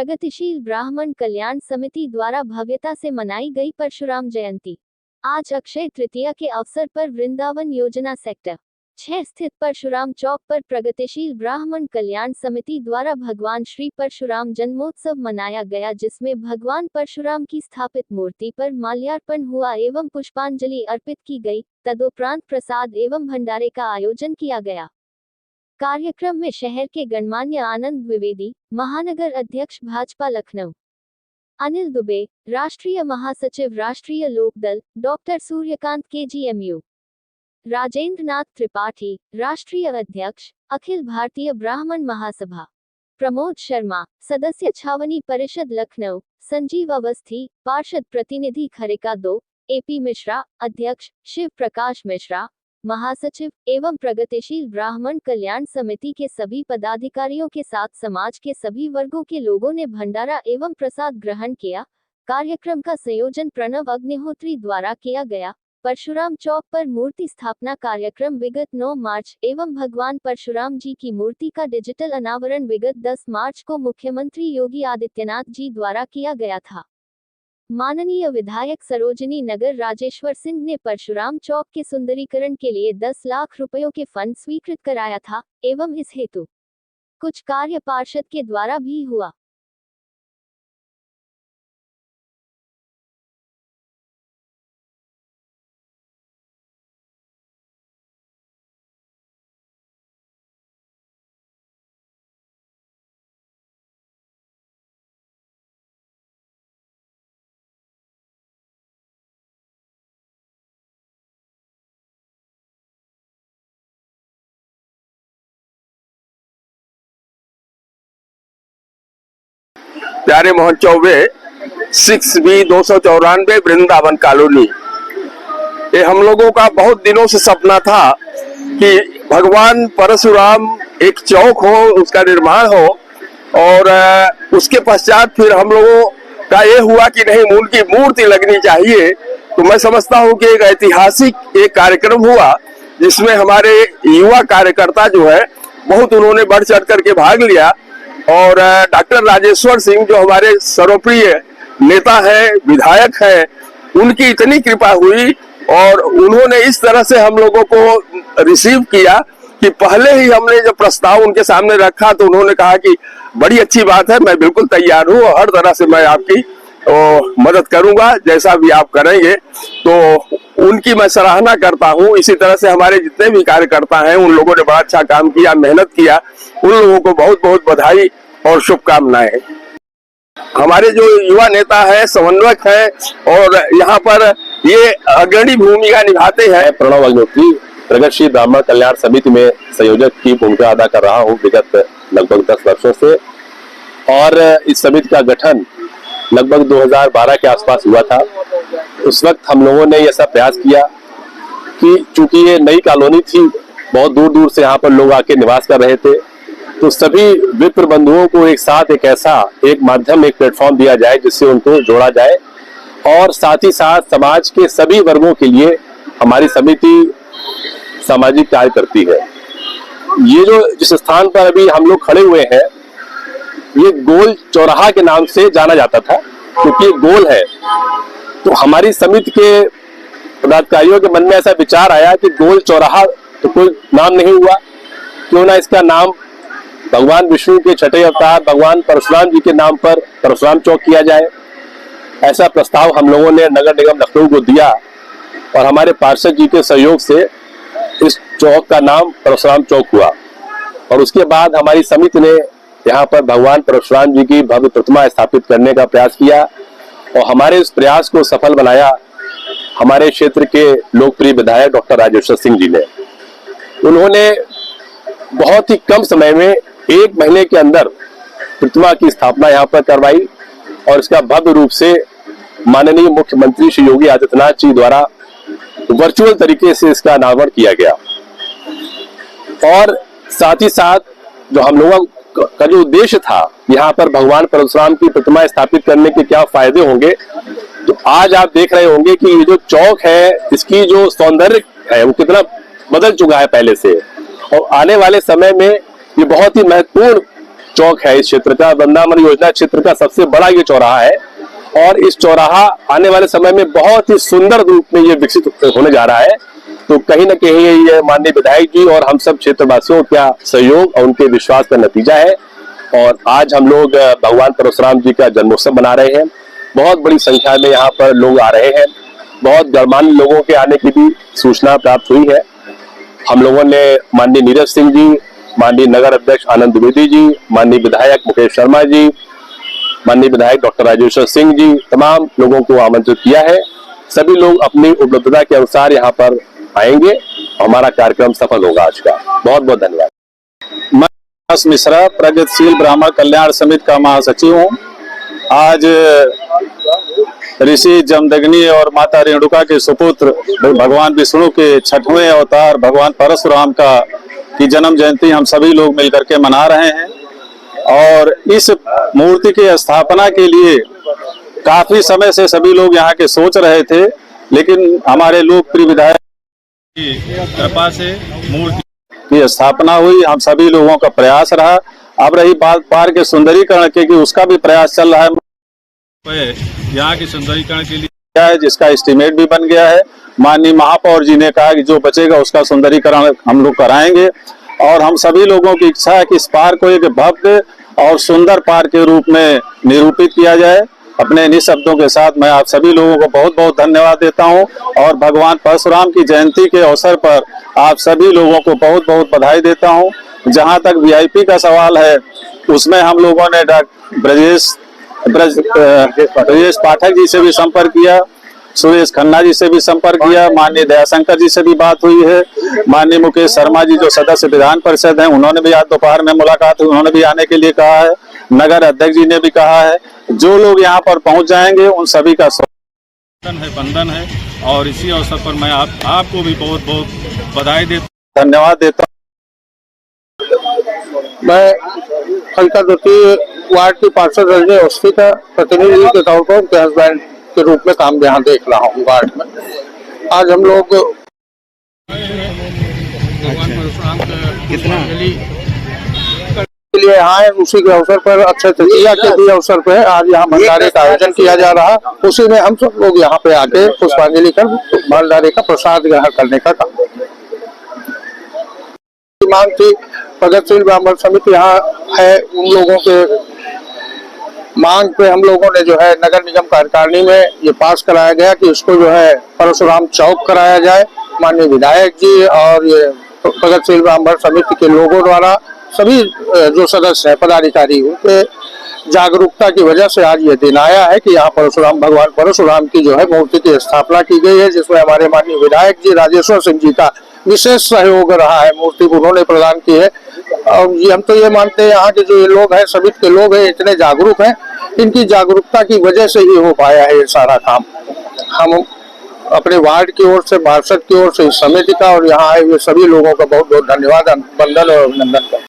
प्रगतिशील ब्राह्मण कल्याण समिति द्वारा भव्यता से मनाई गई परशुराम जयंती। आज अक्षय तृतीया के अवसर पर वृंदावन योजना सेक्टर 6 स्थित परशुराम चौक पर प्रगतिशील ब्राह्मण कल्याण समिति द्वारा भगवान श्री परशुराम जन्मोत्सव मनाया गया, जिसमें भगवान परशुराम की स्थापित मूर्ति पर माल्यार्पण हुआ एवं पुष्पांजलि अर्पित की गई। तदुपरांत प्रसाद एवं भंडारे का आयोजन किया गया। कार्यक्रम में शहर के गणमान्य आनंद द्विवेदी, महानगर अध्यक्ष भाजपा लखनऊ, अनिल दुबे, राष्ट्रीय महासचिव राष्ट्रीय लोकदल डॉक्टर सूर्यकांत केजीएमयू, राजेंद्र नाथ त्रिपाठी, राष्ट्रीय अध्यक्ष अखिल भारतीय ब्राह्मण महासभा, प्रमोद शर्मा, सदस्य छावनी परिषद लखनऊ, संजीव अवस्थी, पार्षद प्रतिनिधि खरेका 2, एपी मिश्रा, अध्यक्ष शिव प्रकाश मिश्रा, महासचिव एवं प्रगतिशील ब्राह्मण कल्याण समिति के सभी पदाधिकारियों के साथ समाज के सभी वर्गों के लोगों ने भंडारा एवं प्रसाद ग्रहण किया। कार्यक्रम का संयोजन प्रणव अग्निहोत्री द्वारा किया गया। परशुराम चौक पर मूर्ति स्थापना कार्यक्रम विगत 9 मार्च एवं भगवान परशुराम जी की मूर्ति का डिजिटल अनावरण विगत 10 मार्च को मुख्यमंत्री योगी आदित्यनाथ जी द्वारा किया गया था। माननीय विधायक सरोजिनी नगर राजेश्वर सिंह ने परशुराम चौक के सुंदरीकरण के लिए 10 लाख रुपयों के फंड स्वीकृत कराया था एवं इस हेतु कुछ कार्य पार्षद के द्वारा भी हुआ। प्यारे मोहन चौबे 6B 294 वृंदावन कॉलोनी। ये हम लोगों का बहुत दिनों से सपना था कि भगवान परशुराम एक चौक हो, उसका निर्माण हो और उसके पश्चात फिर हम लोगों का ये हुआ कि नहीं, उनकी मूर्ति लगनी चाहिए। तो मैं समझता हूँ कि एक ऐतिहासिक एक कार्यक्रम हुआ जिसमें हमारे युवा कार्यकर्ता जो है बहुत उन्होंने बढ़ चढ़ करके भाग लिया और डॉक्टर राजेश्वर सिंह जो हमारे सर्वप्रिय नेता है, विधायक है, उनकी इतनी कृपा हुई और उन्होंने इस तरह से हम लोगों को रिसीव किया कि पहले ही हमने जब प्रस्ताव उनके सामने रखा तो उन्होंने कहा कि बड़ी अच्छी बात है, मैं बिल्कुल तैयार हूँ और हर तरह से मैं आपकी मदद करूंगा, जैसा भी आप करेंगे। तो उनकी मैं सराहना करता हूँ। इसी तरह से हमारे जितने भी कार्यकर्ता हैं उन लोगों ने बड़ा अच्छा काम किया, मेहनत किया, उन लोगों को बहुत बहुत बधाई और शुभकामनाएं। हमारे जो युवा नेता है, समन्वयक है और यहाँ पर ये अग्रणी भूमिका निभाते हैं। प्रणव अग्निहोत्री प्रगतिशील ब्राह्मण कल्याण समिति में संयोजक की भूमिका अदा कर रहा हूँ विगत लगभग 10 वर्षों से और इस समिति का गठन लगभग 2012 के आसपास हुआ था। उस वक्त हम लोगों ने ऐसा प्रयास किया कि चूंकि ये नई कॉलोनी थी, बहुत दूर दूर से यहाँ पर लोग आके निवास कर रहे थे, तो सभी विप्र बंधुओं को एक साथ एक माध्यम, एक प्लेटफॉर्म दिया जाए जिससे उनको जोड़ा जाए और साथ ही साथ समाज के सभी वर्गों के लिए हमारी समिति सामाजिक कार्य करती है। ये जो जिस स्थान पर अभी हम लोग खड़े हुए हैं, ये गोल चौराहा के नाम से जाना जाता था क्योंकि ये गोल है। तो हमारी समिति के पदाधिकारियों के मन में ऐसा विचार आया कि गोल चौराहा तो कोई नाम नहीं हुआ, क्यों ना इसका नाम भगवान विष्णु के छठे अवतार भगवान परशुराम जी के नाम पर परशुराम चौक किया जाए। ऐसा प्रस्ताव हम लोगों ने नगर निगम लखनऊ को दिया और हमारे पार्षद जी के सहयोग से इस चौक का नाम परशुराम चौक हुआ। और उसके बाद हमारी समिति ने यहाँ पर भगवान परशुराम जी की भव्य प्रतिमा स्थापित करने का प्रयास किया और हमारे इस प्रयास को सफल बनाया हमारे क्षेत्र के लोकप्रिय विधायक डॉक्टर राजेश्वर सिंह जी ने। उन्होंने बहुत ही कम समय में 1 महीने के अंदर प्रतिमा की स्थापना यहाँ पर करवाई और इसका भव्य रूप से माननीय मुख्यमंत्री श्री योगी आदित्यनाथ जी द्वारा वर्चुअल तरीके से इसका अनावरण किया गया। और साथ ही साथ जो हम लोगों का जो उद्देश्य था यहाँ पर भगवान परशुराम की प्रतिमा स्थापित करने के क्या फायदे होंगे, तो आज आप देख रहे होंगे कि ये जो चौक है इसकी जो सौंदर्य है वो कितना बदल चुका है पहले से और आने वाले समय में ये बहुत ही महत्वपूर्ण चौक है इस क्षेत्र का, वृंदावन योजना क्षेत्र का सबसे बड़ा ये चौराहा है। और इस चौराहा आने वाले समय में बहुत ही सुंदर रूप में ये विकसित होने जा रहा है। तो कहीं ना कहीं ये माननीय विधायक जी और हम सब क्षेत्रवासियों का सहयोग और उनके विश्वास का नतीजा है। और आज हम लोग भगवान परशुराम जी का जन्मोत्सव मना रहे हैं। बहुत बड़ी संख्या में यहाँ पर लोग आ रहे हैं। बहुत गणमान्य लोगों के आने की भी सूचना प्राप्त हुई है। हम लोगों ने माननीय नीरज सिंह जी, माननीय नगर अध्यक्ष आनंद द्विवेदी जी, माननीय विधायक मुकेश शर्मा जी, माननीय विधायक डॉक्टर राजेश्वर सिंह जी, तमाम लोगों को आमंत्रित किया है। सभी लोग अपनी उपलब्धता के अनुसार यहाँ पर आएंगे। हमारा कार्यक्रम सफल होगा आज का। बहुत बहुत धन्यवाद। मैं मिश्रा प्रगतिशील ब्राह्मण कल्याण समिति का महासचिव हूँ। आज ऋषि जमदग्नि और माता रेणुका के सुपुत्र भगवान विष्णु के 6वें अवतार भगवान परशुराम की जन्म जयंती हम सभी लोग मिलकर के मना रहे हैं। और इस मूर्ति की स्थापना के लिए काफी समय से सभी लोग यहाँ के सोच रहे थे, लेकिन हमारे लोकप्रिय विधायक की कृपा से मूर्ति की स्थापना हुई। हम सभी लोगों का प्रयास रहा। अब रही बात पार्क के सुंदरीकरण की, उसका भी प्रयास चल रहा है। यहाँ के सुंदरीकरण के लिए क्या है, जिसका एस्टीमेट भी बन गया है। माननीय महापौर जी ने कहा कि जो बचेगा उसका सुंदरीकरण हम लोग कराएंगे। और हम सभी लोगों की इच्छा है कि इस पार्क को एक भव्य और सुंदर पार्क के रूप में निरूपित किया जाए। अपने इन शब्दों के साथ मैं आप सभी लोगों को बहुत बहुत धन्यवाद देता हूं और भगवान परशुराम की जयंती के अवसर पर आप सभी लोगों को बहुत बहुत बधाई देता हूं। जहां तक वीआईपी का सवाल है, उसमें हम लोगों ने ब्रजेश पाठक जी से भी संपर्क किया, सुरेश खन्ना जी से भी संपर्क किया, माननीय दयाशंकर जी से भी बात हुई है, माननीय मुकेश शर्मा जी जो सदस्य विधान परिषद हैं उन्होंने भी आज दोपहर में मुलाकात हुई, उन्होंने भी आने के लिए कहा है। नगर अध्यक्ष जी ने भी कहा है। जो लोग यहाँ पर पहुंच जाएंगे उन सभी का बंधन है। और इसी अवसर पर मैं आपको भी बहुत बहुत बधाई देता, धन्यवाद देता हूँ। मैं हल्का द्वितीय वार्ड की पार्षद रजनी अवस्थी का प्रतिनिधि के तौर पर उनके हस्बैंड के रूप में काम यहाँ देख रहा हूँ वार्ड में। आज हम लोग के लिए यहाँ है, उसी के अवसर पर अक्षय तृतीया के भी अवसर पे आज यहाँ भंडारे का आयोजन किया जा रहा। उसी में हम सब लोग यहाँ पे आके पुष्पांजलि कर भंडारे का प्रसाद ग्रहण करने का काम मांग थी। प्रगतिशील ब्राह्मण समिति यहाँ है, उन लोगों के मांग पे हम लोगों ने जो है नगर निगम कार्यकारिणी में ये पास कराया गया कि इसको जो है परशुराम चौक कराया जाए। माननीय विधायक जी और ये प्रगतिशील ब्राह्मण समिति के लोगों द्वारा सभी जो सदस्य हैं पदाधिकारी, उनके जागरूकता की वजह से आज ये दिन आया है कि यहाँ परशुराम भगवान परशुराम की जो है मूर्ति की स्थापना की गई है, जिसमें हमारे माननीय विधायक जी राजेश्वर सिंह जी का विशेष सहयोग रहा है। मूर्ति उन्होंने प्रदान की है। और हम तो ये मानते हैं यहाँ के जो ये लोग हैं, समिति के लोग हैं, इतने जागरूक हैं, इनकी जागरूकता की वजह से ही हो पाया है ये सारा काम। हम अपने वार्ड की ओर से, पार्षद की ओर से, इस समिति का और यहाँ आए हुए सभी लोगों का बहुत बहुत धन्यवाद, वंदन और अभिनंदन करते हैं।